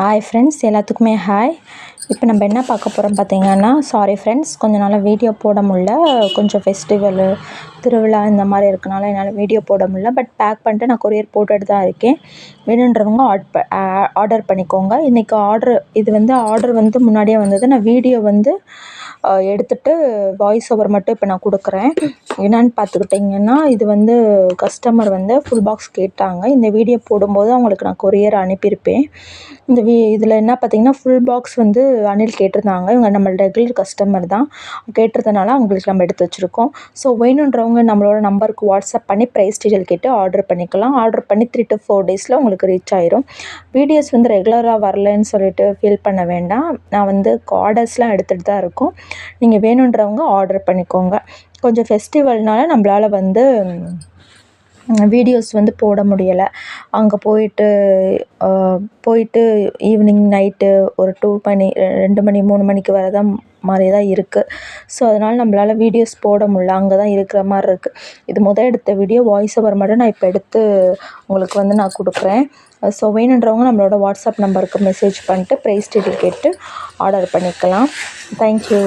Hi friends, எல்லாத்துக்குமே hi. இப்போ நம்ம என்ன பார்க்க போகிறோம் பார்த்தீங்கன்னா, சாரி ஃப்ரெண்ட்ஸ், கொஞ்ச நாளாக வீடியோ போட முடில. கொஞ்சம் ஃபெஸ்டிவலு, திருவிழா இந்த மாதிரி இருக்கனால என்னால் வீடியோ போட முடில. பட் பேக் பண்ணிட்டு நான் கொரியர் போட்டுட்டு தான் இருக்கேன். வேணுன்றவங்க ஆர்டர் பண்ணிக்கோங்க. இன்றைக்கி ஆர்டர் வந்து முன்னாடியே வந்தது. நான் வீடியோ வந்து எடுத்துகிட்டு வாய்ஸ் ஓவர் மட்டும் இப்போ நான் கொடுக்குறேன். என்னென்னு பார்த்துக்கிட்டிங்கன்னா, இது வந்து கஸ்டமர் வந்து ஃபுல் பாக்ஸ் கேட்டாங்க. இந்த வீடியோ போடும்போது அவங்களுக்கு நான் கொரியர் அனுப்பியிருப்பேன். இதில் என்ன பார்த்தீங்கன்னா, ஃபுல் பாக்ஸ் வந்து அனில் கேட்டிருந்தாங்க. இவங்க நம்ம ரெகுலர் கஸ்டமர் தான். கேட்டிருந்தனால அவங்களுக்கு நம்ம எடுத்து வச்சுருக்கோம். ஸோ வேணுன்றவங்க நம்மளோட நம்பருக்கு வாட்ஸ்அப் பண்ணி ப்ரைஸ் டீட்டெயில் கேட்டு ஆர்டர் பண்ணிக்கலாம். ஆர்டர் பண்ணி 3 to 4 டேஸில் உங்களுக்கு ரீச் ஆயிரும். வீடியோஸ் வந்து ரெகுலராக வரலன்னு சொல்லிட்டு ஃபீல் பண்ண வேண்டாம். நான் வந்து ஆர்டர்ஸ்லாம் எடுத்துகிட்டு தான் இருக்கோம். நீங்கள் வேணுன்றவங்க ஆர்டர் பண்ணிக்கோங்க. கொஞ்சம் ஃபெஸ்டிவல்னால நம்மளால் வந்து வீடியோஸ் வந்து போட முடியலை. அங்கே போயிட்டு ஈவினிங் நைட்டு ஒரு 2 மணி 2 மணி 3 மணிக்கு வர தான் மாதிரி தான் இருக்குது. ஸோ அதனால் நம்மளால் வீடியோஸ் போட முடில. அங்கே தான் இருக்கிற மாதிரி இருக்குது. இது எடுத்த வீடியோ வாய்ஸ் ஓவர் மட்டும் நான் இப்போ எடுத்து உங்களுக்கு வந்து நான் கொடுக்குறேன். ஸோ வேணுன்றவங்க நம்மளோட வாட்ஸ்அப் நம்பருக்கு மெசேஜ் பண்ணிட்டு ப்ரைஸ் டீட்டெயில் கேட்டு ஆர்டர் பண்ணிக்கலாம். தேங்க்யூ.